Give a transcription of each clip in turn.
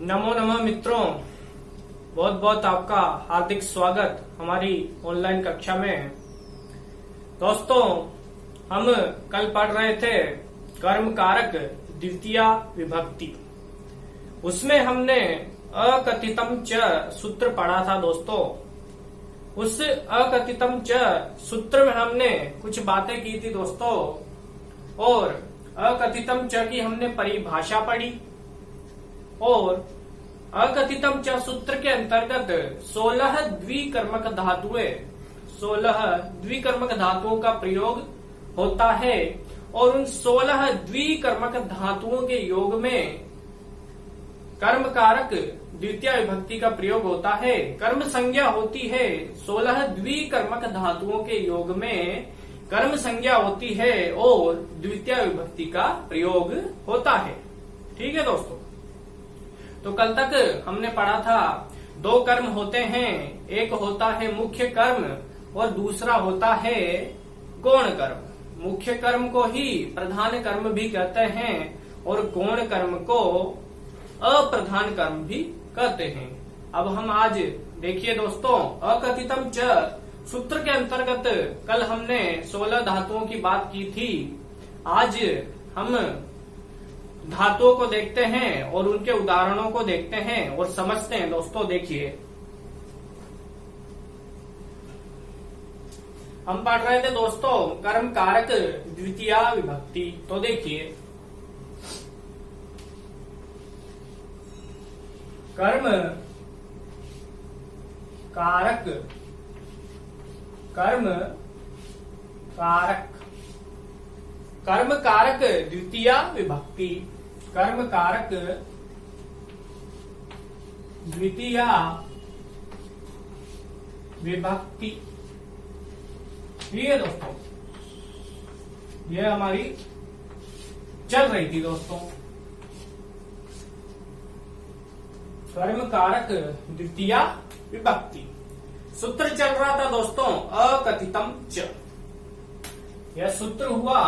नमो नमः मित्रों, बहुत बहुत आपका हार्दिक स्वागत हमारी ऑनलाइन कक्षा में। दोस्तों, हम कल पढ़ रहे थे कर्म कारक द्वितीया विभक्ति। उसमें हमने अकथितम च सूत्र पढ़ा था दोस्तों। उस अकथितम च सूत्र में हमने कुछ बातें की थी दोस्तों, और अकथितम च की हमने परिभाषा पढ़ी, और अकथितम च सूत्र के अंतर्गत 16 द्विकर्मक धातुएं 16 द्विकर्मक धातुओं का प्रयोग होता है, और उन 16 द्विकर्मक धातुओं के योग में कर्म कारक द्वितीय विभक्ति का प्रयोग होता है। कर्म संज्ञा होती है 16 द्विकर्मक धातुओं के योग में कर्म संज्ञा होती है और द्वितीय विभक्ति का प्रयोग होता है। ठीक है दोस्तों, तो कल तक हमने पढ़ा था दो कर्म होते हैं, एक होता है मुख्य कर्म और दूसरा होता है गौण कर्म। मुख्य कर्म को ही प्रधान कर्म भी कहते हैं और गौण कर्म को अप्रधान कर्म भी कहते हैं। अब हम आज देखिए दोस्तों, अकथितम च सूत्र के अंतर्गत कल हमने 16 धातुओं की बात की थी। आज हम धातुओं को देखते हैं और उनके उदाहरणों को देखते हैं और समझते हैं। दोस्तों देखिए, हम पढ़ रहे थे दोस्तों कर्म कारक द्वितीया विभक्ति। तो देखिए, कर्म कारक कर्म कारक द्वितीया विभक्ति। कर्म कारक द्वितीया विभक्ति। ठीक है दोस्तों, ये हमारी चल रही थी दोस्तों। कर्म कारक द्वितीया विभक्ति सूत्र चल रहा था दोस्तों अकथितम च। यह सूत्र हुआ,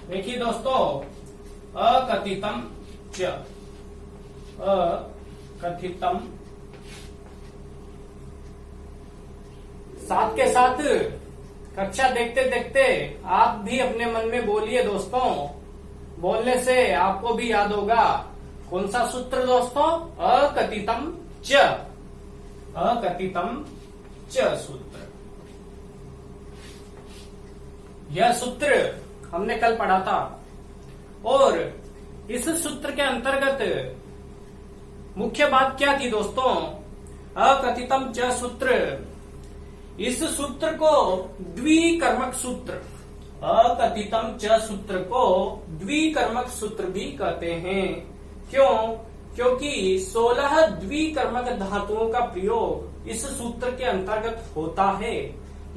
देखिए दोस्तों, अकथितम च। अकथितम, साथ के साथ कक्षा देखते देखते आप भी अपने मन में बोलिए दोस्तों। बोलने से आपको भी याद होगा। कौन सा सूत्र दोस्तों? अकथितम च। अकथितम च सूत्र। यह सूत्र हमने कल पढ़ा था, और इस सूत्र के अंतर्गत मुख्य बात क्या थी दोस्तों? अकथितम च सूत्र, इस सूत्र को द्विकर्मक सूत्र, अकथितम च सूत्र को द्विकर्मक सूत्र भी कहते हैं। क्यों? क्योंकि 16 द्विकर्मक धातुओं का प्रयोग इस सूत्र के अंतर्गत होता है।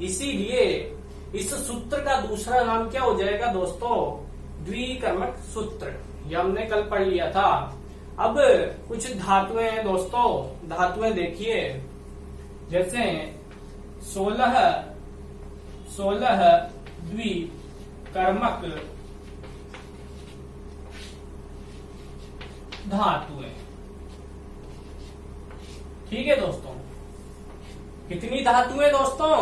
इसीलिए इस सूत्र का दूसरा नाम क्या हो जाएगा दोस्तों? द्विकर्मक सूत्र। यह हमने कल पढ़ लिया था। अब कुछ धातुएं हैं दोस्तों, धातुएं देखिए। जैसे 16 द्विकर्मक धातुएं। ठीक है दोस्तों, कितनी धातुएं दोस्तों?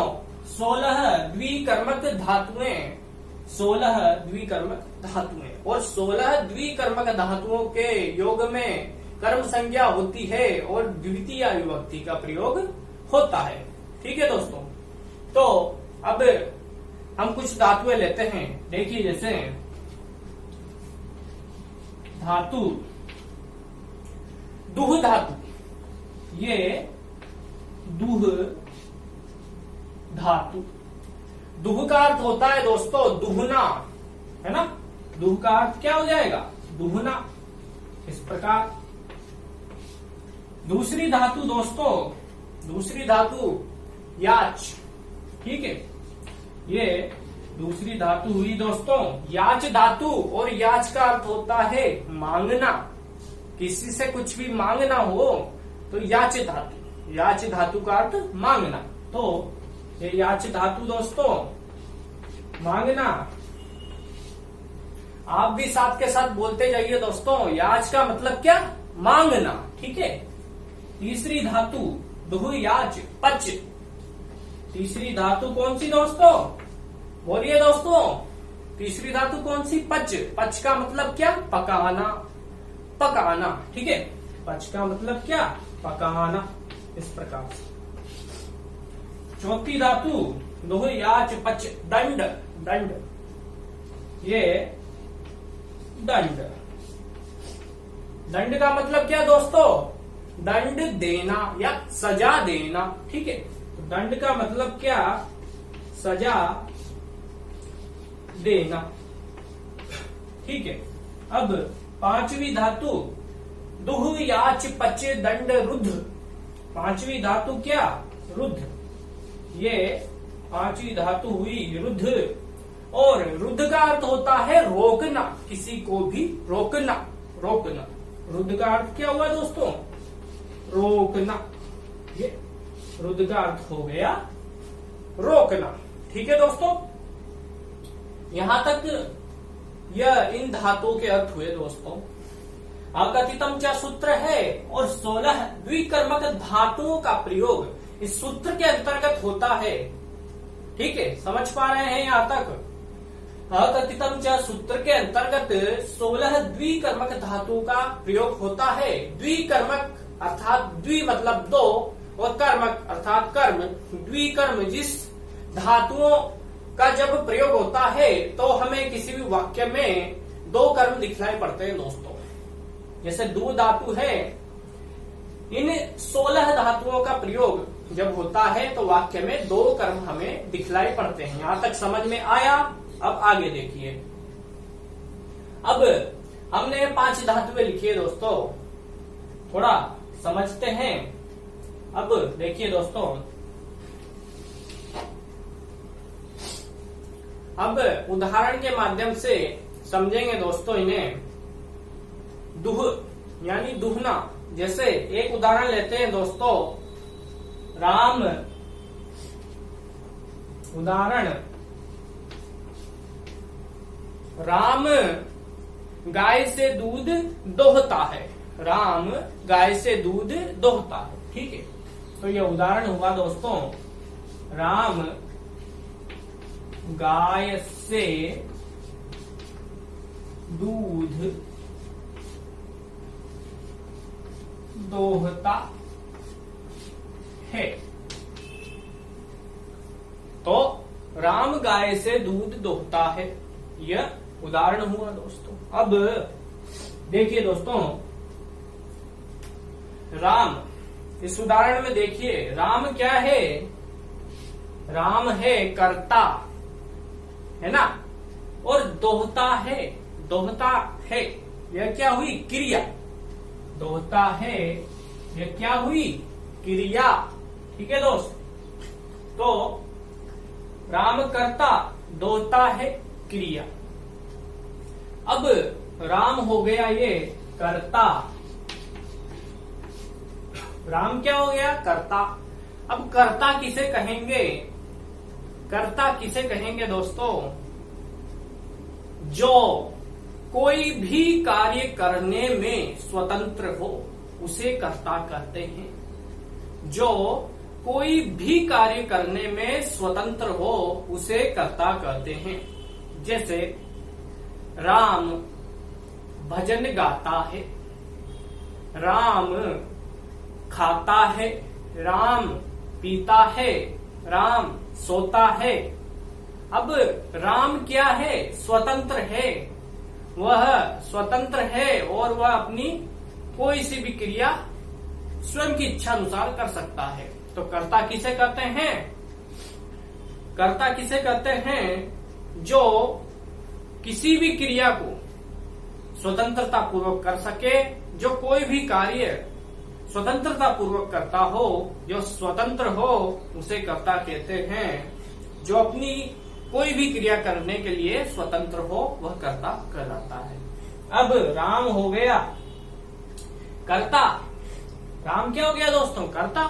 16 द्विकर्मक धातुएं। 16 द्विकर्मक धातुएं, और 16 द्विकर्मक धातुओं के योग में कर्म संज्ञा होती है और द्वितीय विभक्ति का प्रयोग होता है। ठीक है दोस्तों, तो अब हम कुछ धातुएं लेते हैं। देखिए, जैसे धातु दुह धातु। ये दुह धातु। दुह का अर्थ होता है दोस्तों दुहना, है ना? दुह का अर्थ क्या हो जाएगा? दुहना। इस प्रकार दूसरी धातु दोस्तों, दूसरी धातु याच। ठीक है, ये दूसरी धातु हुई दोस्तों याच धातु, और याच का अर्थ होता है मांगना। किसी से कुछ भी मांगना हो तो याच धातु, याच धातु का अर्थ मांगना। तो ये याच धातु दोस्तों मांगना। आप भी साथ के साथ बोलते जाइए दोस्तों। याच का मतलब क्या? मांगना। ठीक है। तीसरी धातु दुह याच पच। तीसरी धातु कौन सी दोस्तों? बोलिए दोस्तों, तीसरी धातु कौन सी? पच। पच का मतलब क्या? पकाना, पकाना। ठीक है। पच का मतलब क्या? पकाना। इस प्रकार से। चौथी धातु दुह याच पच दंड। दंड, ये दंड। दंड का मतलब क्या दोस्तों? दंड देना या सजा देना। ठीक है। तो दंड का मतलब क्या? सजा देना। ठीक है। अब पांचवी धातु दुह याच पच दंड रुद्ध। पांचवी धातु क्या? रुद्ध। ये पांचवी धातु हुई रुद्ध। और रुद्ध का अर्थ होता है रोकना, किसी को भी रोकना। रोकना, रुद्ध का अर्थ क्या हुआ दोस्तों? रोकना। ये रुद्ध का अर्थ हो गया रोकना। ठीक है दोस्तों, यहां तक यह इन धातुओं के अर्थ हुए दोस्तों। अकथितम च सूत्र है और 16 द्विकर्मक धातुओं का प्रयोग इस सूत्र के अंतर्गत होता है। ठीक है, समझ पा रहे हैं यहां तक? अकथितम च सूत्र के अंतर्गत 16 द्विकर्मक धातुओं का प्रयोग होता है। द्विकर्मक अर्थात द्वि मतलब दो और कर्मक अर्थात कर्म। द्विकर्म, जिस धातुओं का जब प्रयोग होता है तो हमें किसी भी वाक्य में दो कर्म दिखलाई पड़ते हैं दोस्तों। जैसे दो धातु है, इन 16 धातुओं का प्रयोग जब होता है तो वाक्य में दो कर्म हमें दिखलाई पड़ते हैं। यहां तक समझ में आया? अब आगे देखिए। अब हमने 5 धातुएं लिखी है दोस्तों, थोड़ा समझते हैं। अब देखिए दोस्तों, अब उदाहरण के माध्यम से समझेंगे दोस्तों इन्हें। दुह यानी दुहना। जैसे एक उदाहरण लेते हैं दोस्तों, राम। उदाहरण, राम गाय से दूध दोहता है। राम गाय से दूध दोहता है। ठीक है, तो यह उदाहरण हुआ दोस्तों, राम गाय से दूध दोहता है। तो राम गाय से दूध दोहता है, यह उदाहरण हुआ दोस्तों। अब देखिए दोस्तों, राम, इस उदाहरण में देखिए राम क्या है? राम है कर्ता, है ना? और दोहता है, दोहता है, यह क्या हुई? क्रिया। दोहता है, यह क्या हुई? क्रिया। ठीक है दोस्त, तो राम कर्ता, दोहता है, क्रिया। अब राम हो गया ये कर्ता। राम क्या हो गया? कर्ता। अब कर्ता किसे कहेंगे? कर्ता किसे कहेंगे दोस्तों? जो कोई भी कार्य करने में स्वतंत्र हो उसे कर्ता कहते हैं। जो कोई भी कार्य करने में स्वतंत्र हो उसे कर्ता कहते हैं। जैसे राम भजन गाता है, राम खाता है, राम पीता है, राम सोता है। अब राम क्या है? स्वतंत्र है। वह स्वतंत्र है और वह अपनी कोई सी भी क्रिया स्वयं की इच्छा अनुसार कर सकता है। तो कर्ता किसे कहते हैं? कर्ता किसे कहते हैं? जो किसी भी क्रिया को स्वतंत्रता पूर्वक कर सके, जो कोई भी कार्य स्वतंत्रता पूर्वक करता हो, जो स्वतंत्र हो, उसे कर्ता कहते हैं। जो अपनी कोई भी क्रिया करने के लिए स्वतंत्र हो वह कर्ता कहलाता है। अब राम हो गया कर्ता। राम क्या हो गया दोस्तों? कर्ता।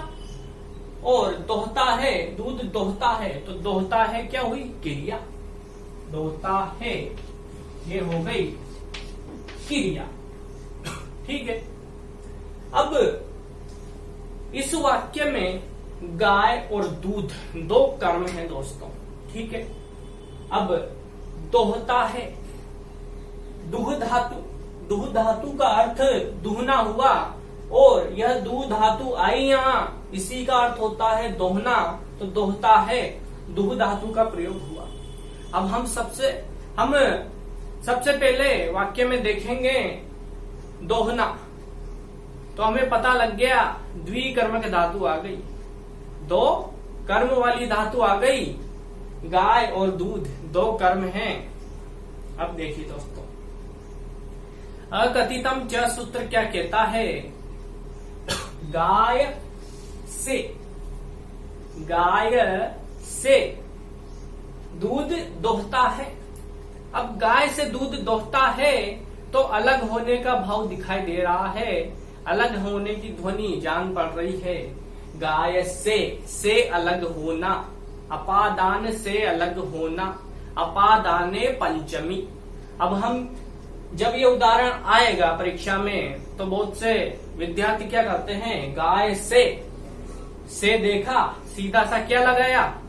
और दोहता है, दूध दोहता है, तो दोहता है क्या हुई? क्रिया। दोहता है, ये हो गई क्रिया। ठीक है, अब इस वाक्य में गाय और दूध दो कर्म हैं दोस्तों, ठीक है। अब दोहता है, दुह धातु, दुह धातु का अर्थ दुहना हुआ, और यह दू धातु आई यहां, इसी का अर्थ होता है दोहना, तो दोहता है, दुह धातु का प्रयोग हुआ। अब हम सबसे पहले वाक्य में देखेंगे दोहना, तो हमें पता लग गया द्विकर्मक धातु आ गई, दो कर्म वाली धातु आ गई, गाय और दूध दो कर्म हैं। अब देखिए दोस्तों, अकथितम च सूत्र क्या कहता है, गाय से दूध दोहता है। अब गाय से दूध दोहता है तो अलग होने का भाव दिखाई दे रहा है, अलग होने की ध्वनि जान पड़ रही है। गाय से अलग होना, अपादान से अलग होना, अपादाने पंचमी। अब हम जब ये उदाहरण आएगा परीक्षा में तो बहुत से विद्यार्थी क्या करते हैं, गाय से देखा, सीधा सा क्या लगाया,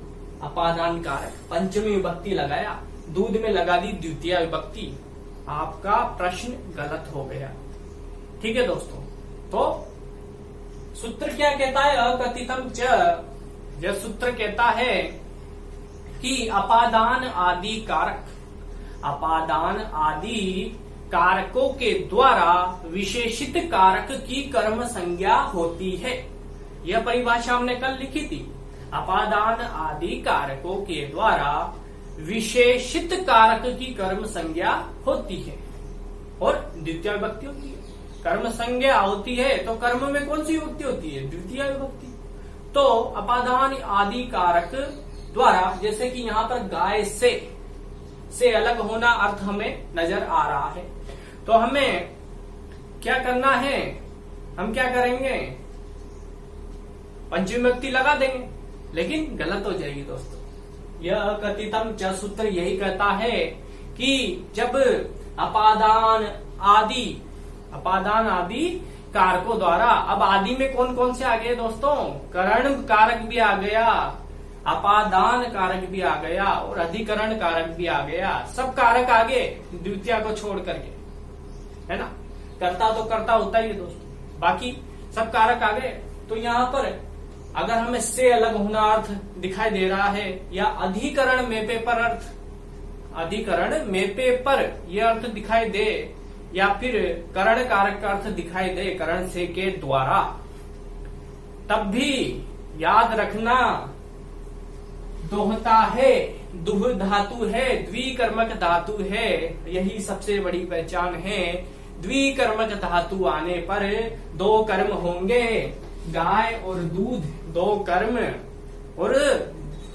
अपादान कारक पंचमी विभक्ति लगाया, दूध में लगा दी द्वितीय विभक्ति। आपका प्रश्न गलत हो गया, ठीक है दोस्तों। तो सूत्र क्या कहता है, अकथितम च, यह सूत्र कहता है कि अपादान आदि कारक, अपादान आदि कारकों के द्वारा विशेषित कारक की कर्म संज्ञा होती है। यह परिभाषा हमने कल लिखी थी, अपादान आदि कारकों के द्वारा विशेषित कारक की कर्म संज्ञा होती है, और द्वितीय विभक्ति होती है। कर्म संज्ञा होती है तो कर्म में कौन सी विभक्ति होती है, द्वितीय विभक्ति। तो अपादान आदि कारक द्वारा, जैसे कि यहाँ पर गाय से अलग होना अर्थ हमें नजर आ रहा है, तो हमें क्या करना है, हम क्या करेंगे, पंचमी विभक्ति लगा देंगे, लेकिन गलत हो जाएगी दोस्तों। यह कथितम च सूत्र यही कहता है कि जब अपादान आदि कारकों द्वारा, अब आदि में कौन कौन से आ गए दोस्तों, करण कारक भी आ गया, अपादान कारक भी आ गया, और अधिकरण कारक भी आ गया, सब कारक आगे द्वितीय को छोड़ करके, है ना। कर्ता तो कर्ता होता ही है दोस्तों, बाकी सब कारक आ गए। तो यहाँ पर अगर हमें से अलग होना अर्थ दिखाई दे रहा है, या अधिकरण मेपे पर अर्थ, अधिकरण मेपे पर यह अर्थ दिखाई दे, या फिर करण कारक का अर्थ दिखाई दे करण से के द्वारा, तब भी याद रखना दोहता है, दुह धातु है, द्विकर्मक धातु है, यही सबसे बड़ी पहचान है। द्विकर्मक धातु आने पर दो कर्म होंगे, गाय और दूध दो कर्म, और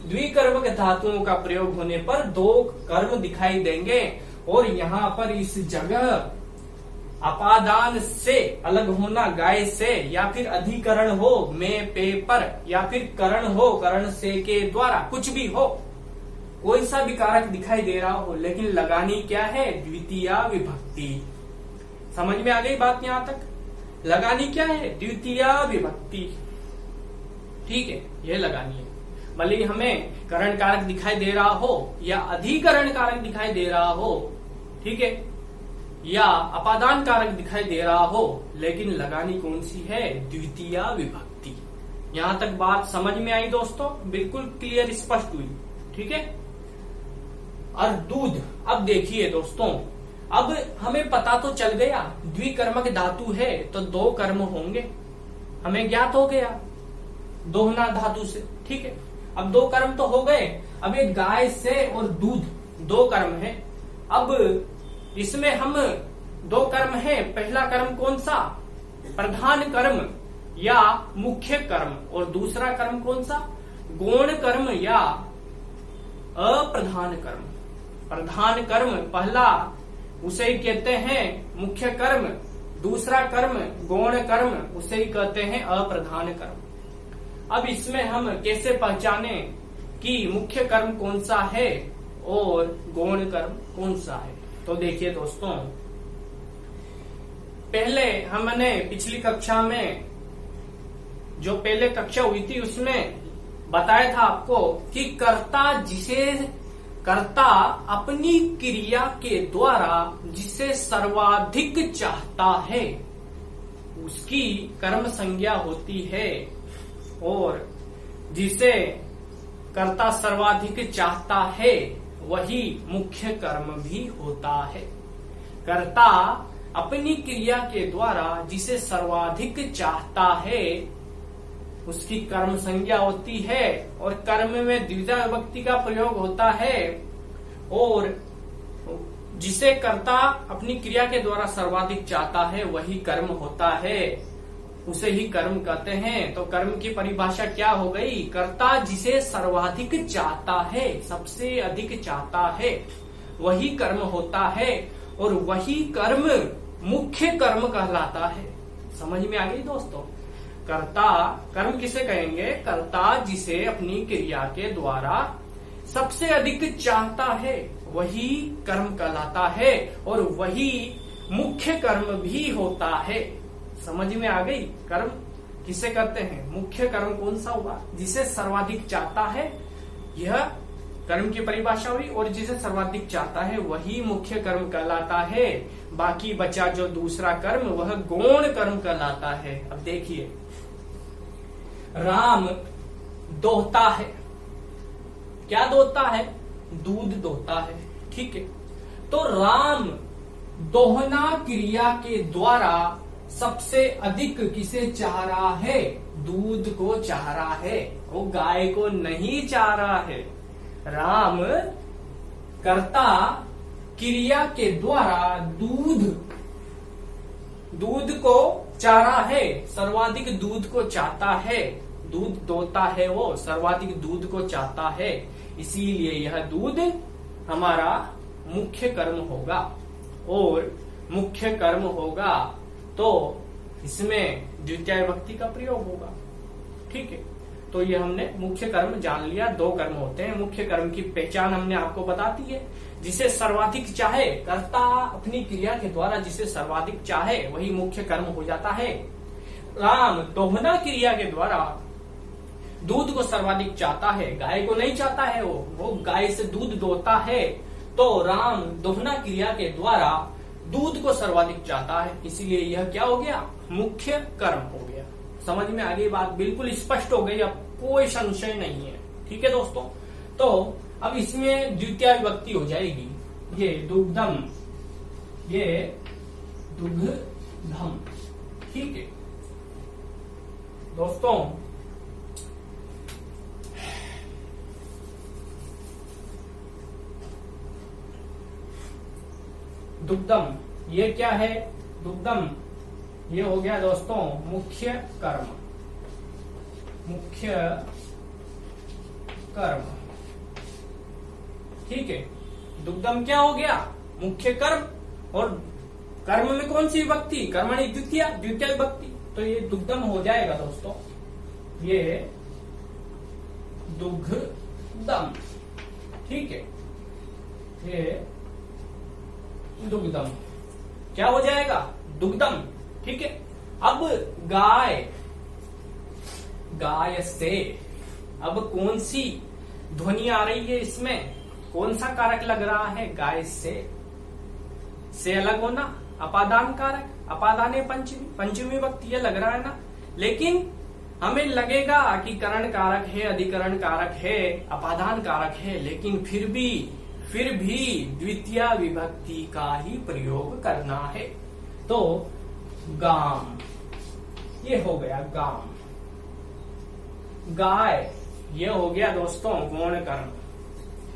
द्विकर्मक धातुओं का प्रयोग होने पर दो कर्म दिखाई देंगे। और यहाँ पर इस जगह अपादान से अलग होना गाय से, या फिर अधिकरण हो में पे पर, या फिर करण हो करण से के द्वारा, कुछ भी हो, कोई सा भी कारक दिखाई दे रहा हो, लेकिन लगानी क्या है, द्वितीय विभक्ति। समझ में आ गई बात यहाँ तक, लगानी क्या है, द्वितीय विभक्ति, ठीक है, ये लगानी है। भले हमें करण कारक दिखाई दे रहा हो या अधिकरण कारक दिखाई दे रहा हो, ठीक है, या अपादान कारक दिखाई दे रहा हो, लेकिन लगानी कौन सी है, द्वितीय विभक्ति। यहां तक बात समझ में आई दोस्तों, बिल्कुल क्लियर स्पष्ट हुई, ठीक है। और दूध, अब देखिए दोस्तों, अब हमें पता तो चल गया द्विकर्मक धातु है तो दो कर्म होंगे, हमें ज्ञात हो गया दोहना धातु से, ठीक है। अब दो कर्म तो हो गए, अब एक गाय से और दूध दो कर्म है। अब इसमें हम दो कर्म है, पहला कर्म कौन सा, प्रधान कर्म या मुख्य कर्म, और दूसरा कर्म कौन सा, गौण कर्म या अप्रधान कर्म। प्रधान कर्म पहला उसे ही कहते हैं मुख्य कर्म, दूसरा कर्म गौण कर्म उसे ही कहते हैं अप्रधान कर्म। अब इसमें हम कैसे पहचाने कि मुख्य कर्म कौन सा है और गौण कर्म कौन सा है, तो देखिए दोस्तों, पहले हमने पिछली कक्षा में जो पहले कक्षा हुई थी उसमें बताया था आपको कि कर्ता अपनी क्रिया के द्वारा जिसे सर्वाधिक चाहता है उसकी कर्म संज्ञा होती है, और जिसे कर्ता सर्वाधिक चाहता है वही मुख्य कर्म भी होता है। कर्ता अपनी क्रिया के द्वारा जिसे सर्वाधिक चाहता है उसकी कर्म संज्ञा होती है, और कर्म में द्वितीया विभक्ति का प्रयोग होता है, और जिसे कर्ता अपनी क्रिया के द्वारा सर्वाधिक चाहता है वही कर्म होता है, उसे ही कर्म कहते हैं। तो कर्म की परिभाषा क्या हो गई? कर्ता जिसे सर्वाधिक चाहता है, सबसे अधिक चाहता है, वही कर्म होता है, और वही कर्म मुख्य कर्म कहलाता है। समझ में आ गई दोस्तों? कर्ता कर्म किसे कहेंगे? कर्ता जिसे अपनी क्रिया के द्वारा सबसे अधिक चाहता है वही कर्म कहलाता है, और वही मुख्य कर्म भी होता है। समझ में आ गई? कर्म किसे कहते हैं? मुख्य कर्म कौन सा हुआ? जिसे सर्वाधिक चाहता है, यह कर्म की परिभाषा हुई, और जिसे सर्वाधिक चाहता है वही मुख्य कर्म कहलाता है। बाकी बचा जो दूसरा कर्म वह गौण कर्म कहलाता है। अब देखिए, राम दोहता है। क्या दोहता है? दूध दोहता है। ठीक है, तो राम दोहना क्रिया के द्वारा सबसे अधिक किसे चाह रहा है? दूध को चाह रहा है, वो गाय को नहीं चाह रहा है। राम कर्ता क्रिया के द्वारा दूध को चाह रहा है, सर्वाधिक दूध को चाहता है। दूध दोहता है, वो सर्वाधिक दूध को चाहता है, इसीलिए यह दूध हमारा मुख्य कर्म होगा। और मुख्य कर्म होगा तो इसमें द्वितीय विभक्ति का प्रयोग होगा। ठीक है, तो ये हमने मुख्य कर्म जान लिया। दो कर्म होते हैं। मुख्य कर्म की पहचान हमने आपको बता दी है। जिसे सर्वाधिक चाहे, कर्ता अपनी क्रिया के द्वारा जिसे सर्वाधिक चाहे वही मुख्य कर्म हो जाता है। राम दोहना क्रिया के द्वारा दूध को सर्वाधिक चाहता है, गाय को नहीं चाहता है। वो गाय से दूध दोहता है, तो राम दोहना क्रिया के द्वारा दूध को सर्वाधिक चाहता है, इसीलिए यह क्या हो गया? मुख्य कर्म हो गया। समझ में आ गई बात? बिल्कुल स्पष्ट हो गई, अब कोई संशय नहीं है। ठीक है दोस्तों, तो अब इसमें द्वितीय विभक्ति हो जाएगी। ये दुग्धम, ये दुग्धम। ठीक है दोस्तों, दुग्धम ये क्या है? दुग्धम ये हो गया दोस्तों मुख्य कर्म। मुख्य कर्म, ठीक है। दुग्धम क्या हो गया? मुख्य कर्म। और कर्म में कौन सी विभक्ति? कर्मणि द्वितीय विभक्ति, तो ये दुग्धम हो जाएगा दोस्तों। ये दुग्धम, ठीक है, ये दुग्धम क्या हो जाएगा? दुग्धम। ठीक है, अब गाय से अब कौन सी ध्वनि आ रही है? इसमें कौन सा कारक लग रहा है? गाय से अलग होना, अपादान कारक, अपादाने पंचमी विभक्ति, ये लग रहा है ना। लेकिन हमें लगेगा कि करण कारक है, अधिकरण कारक है, अपादान कारक है, लेकिन फिर भी द्वितीय विभक्ति का ही प्रयोग करना है। तो गाम ये हो गया गाम। गाय ये हो गया दोस्तों गौण कर्म।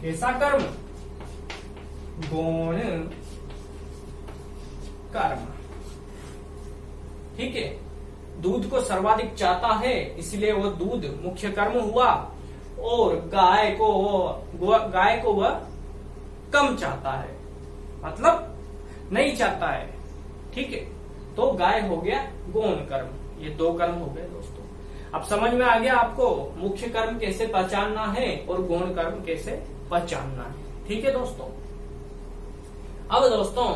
कैसा कर्म? गौण कर्म। ठीक है, दूध को सर्वाधिक चाहता है इसलिए वो दूध मुख्य कर्म हुआ, और गाय को वह कम चाहता है, मतलब नहीं चाहता है। ठीक है, तो गाय हो गया गौण कर्म। ये दो कर्म हो गए दोस्तों। अब समझ में आ गया आपको मुख्य कर्म कैसे पहचानना है और गौण कर्म कैसे पहचानना है। ठीक है दोस्तों, अब दोस्तों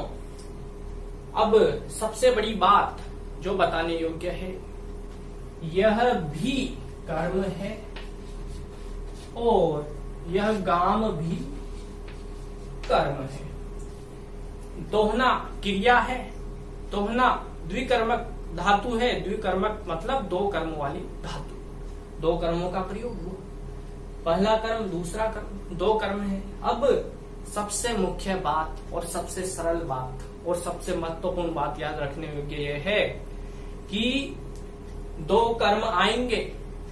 अब सबसे बड़ी बात जो बताने योग्य है, यह भी कर्म है और यह गाम भी कर्म है। दोहना क्रिया है, दोहना द्विकर्मक धातु है। द्विकर्मक मतलब दो कर्म वाली धातु, दो कर्मों का प्रयोग हुआ, पहला कर्म दूसरा कर्म, दो कर्म है। अब सबसे मुख्य बात और सबसे सरल बात और सबसे महत्वपूर्ण बात याद रखने योग्य यह है कि दो कर्म आएंगे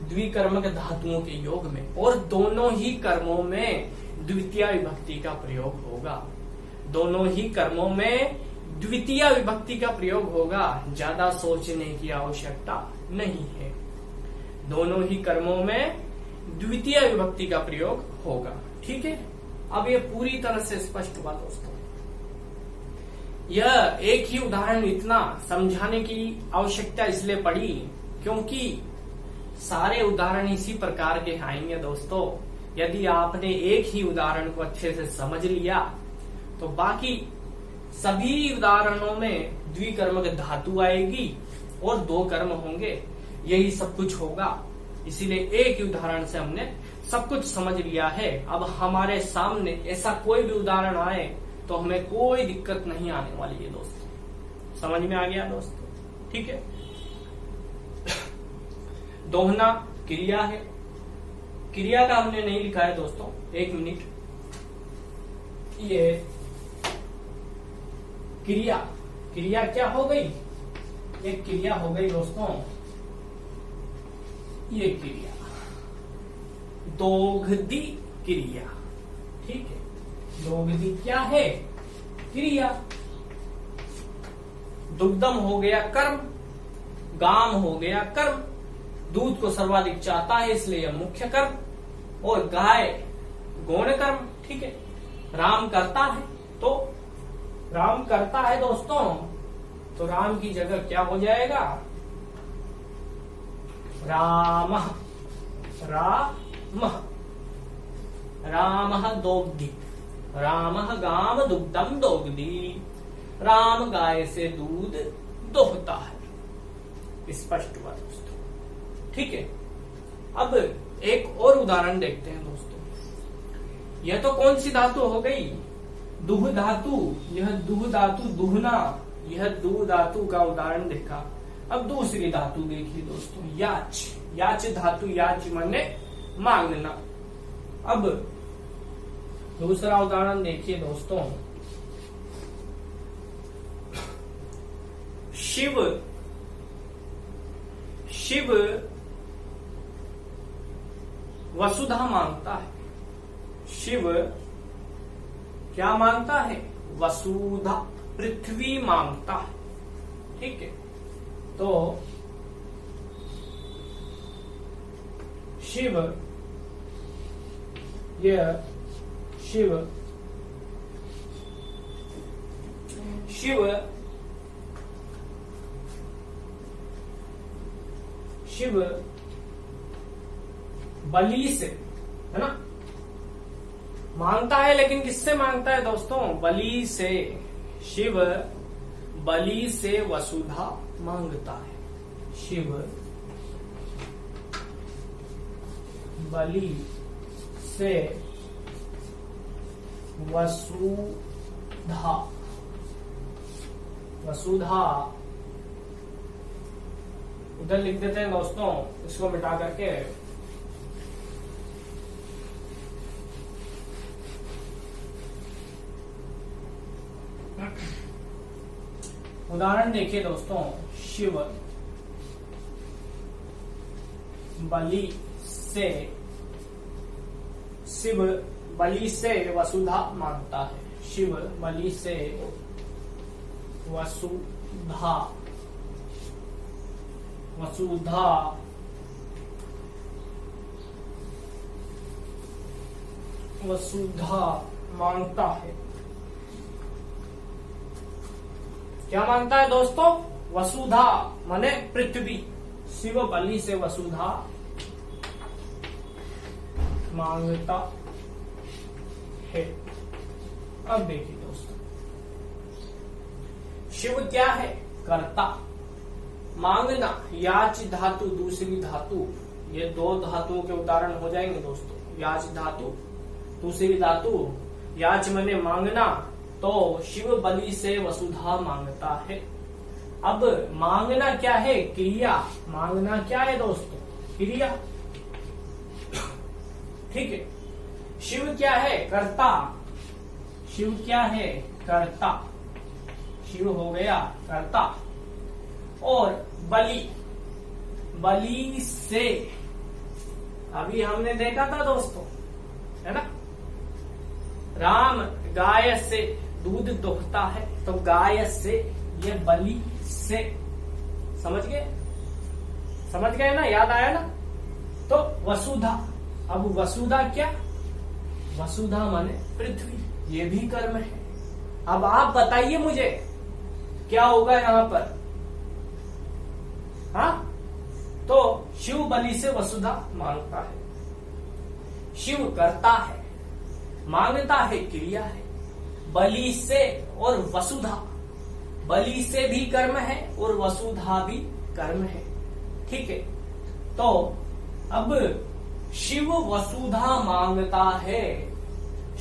द्विकर्मक धातुओं के योग में और दोनों ही कर्मों में द्वितीय विभक्ति का प्रयोग होगा। दोनों ही कर्मों में द्वितीय विभक्ति का प्रयोग होगा, ज्यादा सोचने की आवश्यकता नहीं है। दोनों ही कर्मों में द्वितीय विभक्ति का प्रयोग होगा। ठीक है, अब ये पूरी तरह से स्पष्ट हुआ दोस्तों। यह एक ही उदाहरण इतना समझाने की आवश्यकता इसलिए पड़ी क्योंकि सारे उदाहरण इसी प्रकार के आएंगे दोस्तों। यदि आपने एक ही उदाहरण को अच्छे से समझ लिया तो बाकी सभी उदाहरणों में द्विकर्मक धातु आएगी और दो कर्म होंगे, यही सब कुछ होगा। इसीलिए एक ही उदाहरण से हमने सब कुछ समझ लिया है। अब हमारे सामने ऐसा कोई भी उदाहरण आए तो हमें कोई दिक्कत नहीं आने वाली है दोस्तों। समझ में आ गया दोस्तों? ठीक है। दोहना क्रिया है, क्रिया का हमने नहीं लिखा है दोस्तों, एक मिनट। ये क्रिया, क्रिया क्या हो गई? एक क्रिया हो गई दोस्तों, ये क्रिया दोगदी क्रिया। ठीक है, दोगदी क्या है? क्रिया। दुग्धम हो गया कर्म, गाम हो गया कर्म, दूध को सर्वाधिक चाहता है इसलिए यह मुख्य कर्म, और गाय गौण कर्म। ठीक है, राम करता है तो राम करता है दोस्तों, तो राम की जगह क्या हो जाएगा? राम, राम, राम दोग्धी, राम गाम दुग्धम दोग्धी, राम गाय से दूध दोहता है। स्पष्ट हुआ दोस्तों। ठीक है, अब एक और उदाहरण देखते हैं दोस्तों। यह तो कौन सी धातु हो गई? दुह धातु। यह दुह धातु, दुहना, यह दुह धातु का उदाहरण देखा। अब दूसरी धातु देखिए दोस्तों, याच। याच धातु, याच माने मांगना। अब दूसरा उदाहरण देखिए दोस्तों, शिव। शिव वसुधा मांगता है। शिव क्या मांगता है? वसुधा, पृथ्वी मांगता है। ठीक है, तो शिव, यह शिव, शिव, शिव बलि से, है ना, मांगता है। लेकिन किससे मांगता है दोस्तों? बलि से। शिव बलि से वसुधा मांगता है। शिव बलि से वसुधा, वसुधा उधर लिख देते हैं दोस्तों, इसको मिटा करके। उदाहरण देखिए दोस्तों, शिव बलि से, शिव बलि से वसुधा मांगता है। शिव बलि से वसुधा, वसुधा वसुधा मांगता है। क्या मांगता है दोस्तों? वसुधा माने पृथ्वी। शिव बलि से वसुधा मांगता है। अब देखिए दोस्तों, शिव क्या है? कर्ता। मांगना, याच धातु, दूसरी धातु, ये दो धातुओं के उदाहरण हो जाएंगे दोस्तों। याच धातु, दूसरी धातु, याच माने मांगना, तो शिव बलि से वसुधा मांगता है। अब मांगना क्या है? क्रिया। मांगना क्या है दोस्तों? क्रिया। ठीक है। शिव क्या है? कर्ता। शिव क्या है? कर्ता। शिव हो गया कर्ता। और बलि, बलि से, अभी हमने देखा था दोस्तों, है ना, राम गाय से दूध दुहता है, तो गाय से, ये बलि से। समझ गए? समझ गए ना? याद आया ना? तो वसुधा। अब वसुधा क्या? वसुधा माने पृथ्वी, ये भी कर्म है। अब आप बताइए मुझे क्या होगा यहां पर? हाँ, तो शिव बलि से वसुधा मांगता है। शिव करता है, मांगता है, क्रिया है। बलि से और वसुधा, बलि से भी कर्म है और वसुधा भी कर्म है। ठीक है। तो अब शिव वसुधा मांगता है।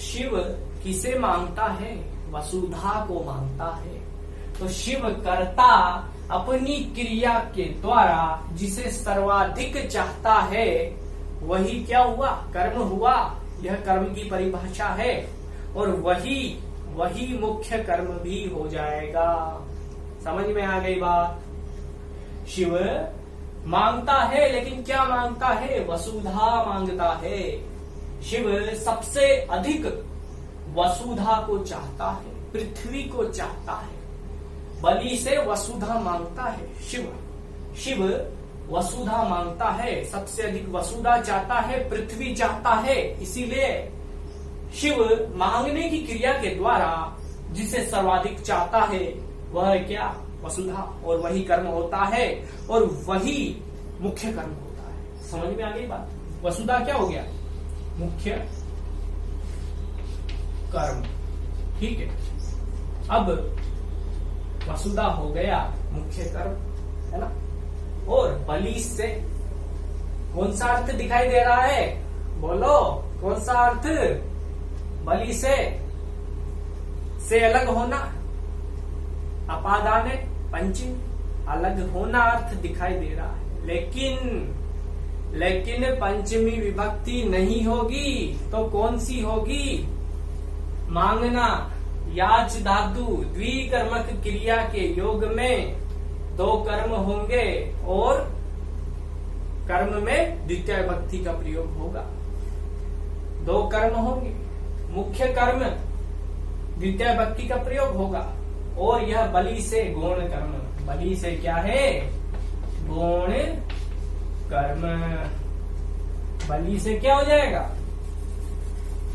शिव किसे मांगता है? वसुधा को मांगता है। तो शिव कर्ता अपनी क्रिया के द्वारा जिसे सर्वाधिक चाहता है, वही क्या हुआ? कर्म हुआ। यह कर्म की परिभाषा है, और वही मुख्य कर्म भी हो जाएगा। समझ में आ गई बात? शिव मांगता है, लेकिन क्या मांगता है? वसुधा मांगता है। शिव सबसे अधिक वसुधा को चाहता है, पृथ्वी को चाहता है। बलि से वसुधा मांगता है शिव। शिव वसुधा मांगता है, सबसे अधिक वसुधा चाहता है, पृथ्वी चाहता है। इसीलिए शिव मांगने की क्रिया के द्वारा जिसे सर्वाधिक चाहता है, वह क्या? वसुधा। और वही कर्म होता है, और वही मुख्य कर्म होता है। समझ में आ गई बात? वसुधा क्या हो गया? मुख्य कर्म। ठीक है। अब वसुधा हो गया मुख्य कर्म, है ना। और बलि से कौन सा अर्थ दिखाई दे रहा है? बोलो, कौन सा अर्थ? बलि से अलग होना, अपादाने पंचमी, अलग होना अर्थ दिखाई दे रहा है। लेकिन पंचमी विभक्ति नहीं होगी, तो कौन सी होगी? मांगना, याच धातु, द्विकर्मक क्रिया के योग में दो कर्म होंगे, और कर्म में द्वितीय विभक्ति का प्रयोग होगा। दो कर्म होंगे, मुख्य कर्म द्वितीय विभक्ति का प्रयोग होगा, और यह बलि से गौण कर्म। बलि से क्या है? गौण कर्म। बलि से क्या हो जाएगा?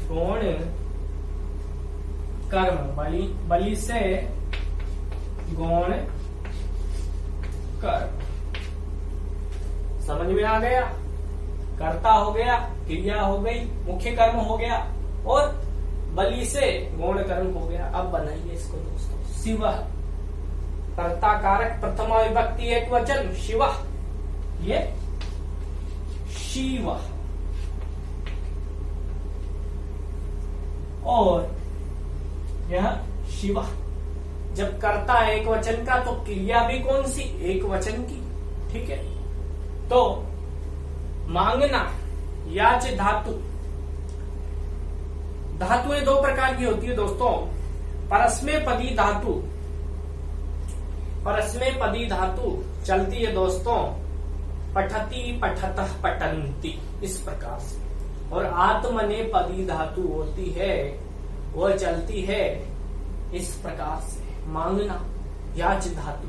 गौण कर्म। बलि से गौण कर्म। समझ में आ गया? कर्ता हो गया, क्रिया हो गई, मुख्य कर्म हो गया, और बलि से गौण कर्म हो गया। अब बनाइए इसको दोस्तों। शिव, कर्ता कारक प्रथमा विभक्ति एक वचन, शिव, ये शिव। और यह शिव। जब कर्ता एक वचन का, तो क्रिया भी कौन सी? एक वचन की। ठीक है। तो मांगना, याच धातु। धातुएं दो प्रकार की होती है दोस्तों। परस्मैपदी धातु, परस्मैपदी धातु चलती है दोस्तों, पठति, पठतः, पठन्ति, इस प्रकार से। और आत्मनेपदी धातु होती है, वह चलती है इस प्रकार से। मांगना, याच धातु,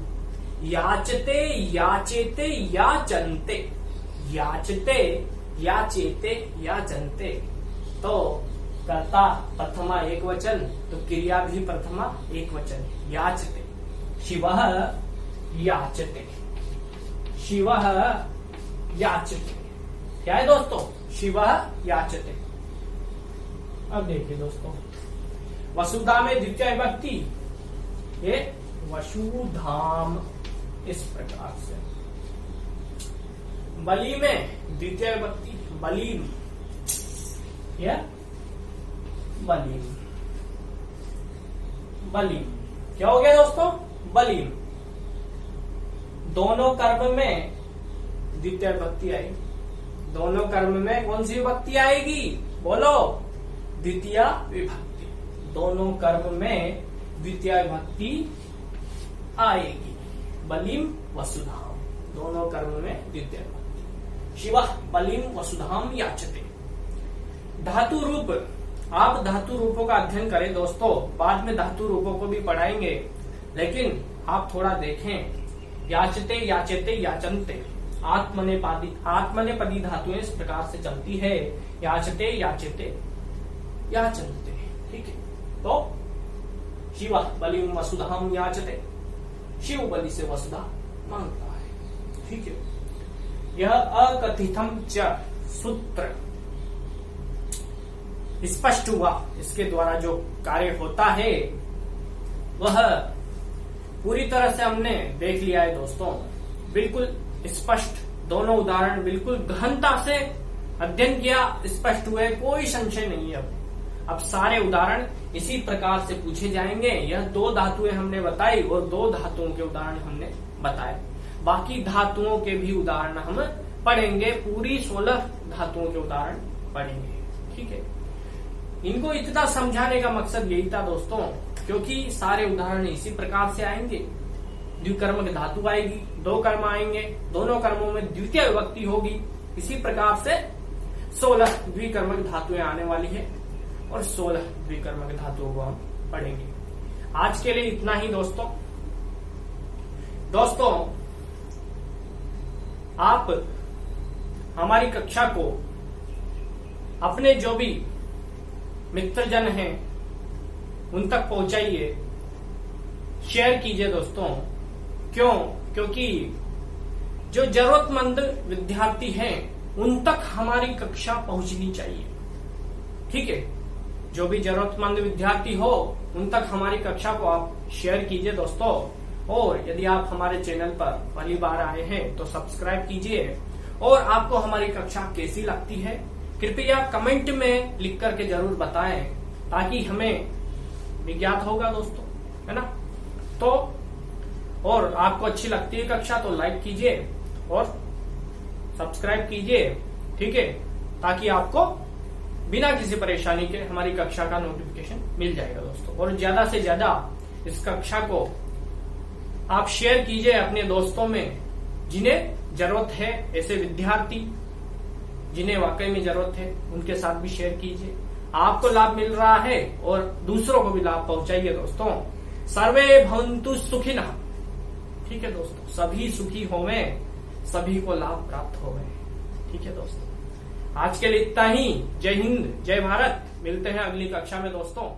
याचते, याचेते, याचन्ते, याचते, याचेते, याचन्ते। तो कर्ता प्रथमा एक वचन, तो क्रिया भी प्रथमा एक वचन, याचते। शिवः याचते, शिवः याचते। क्या है दोस्तों? शिवः याचते। अब देखिए दोस्तों, वसुधा में द्वितीय विभक्ति, ये वसुधाम, इस प्रकार से। बली में द्वितीय विभक्ति बलीम, या बलीम, बलीम क्या हो गया दोस्तों? बलीम। दोनों कर्म में द्वितीय विभक्ति आई। दोनों कर्म में कौन सी विभक्ति आएगी? बोलो, द्वितीय विभक्ति। दोनों कर्म में द्वितीय विभक्ति आएगी। बलीम वसुधाम, दोनों कर्म में द्वितीय विभक्ति। शिवः बलीम वसुधाम याचते। धातु रूप, आप धातु रूपों का अध्ययन करें दोस्तों, बाद में धातु रूपों को भी पढ़ाएंगे, लेकिन आप थोड़ा देखें। याचते, याचते, याचनते, आत्मनेपदी धातुएं इस प्रकार से चलती है। याचते, याचते, याचनते। ठीक है, तो शिव बलिम वसुधाम याचते, शिव बलि से वसुधा मांगता है। ठीक है, यह अकथितम च सूत्र स्पष्ट हुआ। इसके द्वारा जो कार्य होता है वह पूरी तरह से हमने देख लिया है दोस्तों, बिल्कुल स्पष्ट। दोनों उदाहरण बिल्कुल गहनता से अध्ययन किया, स्पष्ट हुए, कोई संशय नहीं है। अब सारे उदाहरण इसी प्रकार से पूछे जाएंगे। यह 2 धातुएं हमने बताई और 2 धातुओं के उदाहरण हमने बताए। बाकी धातुओं के भी उदाहरण हम पढ़ेंगे, पूरी 16 धातुओं के उदाहरण पढ़ेंगे। ठीक है, इनको इतना समझाने का मकसद यही था दोस्तों, क्योंकि सारे उदाहरण इसी प्रकार से आएंगे। द्विकर्मक धातु आएगी, 2 कर्म आएंगे, दोनों कर्मों में द्वितीय विभक्ति होगी। इसी प्रकार से 16 द्विकर्मक धातुएं आने वाली है और 16 द्विकर्मक धातुओं को हम पढ़ेंगे। आज के लिए इतना ही दोस्तों। आप हमारी कक्षा को अपने जो भी मित्रजन हैं उन तक पहुंचाइए, शेयर कीजिए दोस्तों। क्यों? क्योंकि जो जरूरतमंद विद्यार्थी हैं उन तक हमारी कक्षा पहुंचनी चाहिए। ठीक है, जो भी जरूरतमंद विद्यार्थी हो उन तक हमारी कक्षा को आप शेयर कीजिए दोस्तों। और यदि आप हमारे चैनल पर पहली बार आए हैं तो सब्सक्राइब कीजिए। और आपको हमारी कक्षा कैसी लगती है कृपया कमेंट में लिख करके जरूर बताएं, ताकि हमें विज्ञात होगा दोस्तों, है ना। तो और आपको अच्छी लगती है कक्षा तो लाइक कीजिए और सब्सक्राइब कीजिए। ठीक है, ताकि आपको बिना किसी परेशानी के हमारी कक्षा का नोटिफिकेशन मिल जाएगा दोस्तों। और ज्यादा से ज्यादा इस कक्षा को आप शेयर कीजिए अपने दोस्तों में, जिन्हें जरूरत है, ऐसे विद्यार्थी जिन्हें वाकई में जरूरत है उनके साथ भी शेयर कीजिए। आपको लाभ मिल रहा है और दूसरों को भी लाभ पहुंचाइए दोस्तों। सर्वे भवन्तु सुखिनः। ठीक है दोस्तों, सभी सुखी होवें, सभी को लाभ प्राप्त होवे। ठीक है दोस्तों, आज के लिए इतना ही। जय हिंद, जय भारत। मिलते हैं अगली कक्षा में दोस्तों।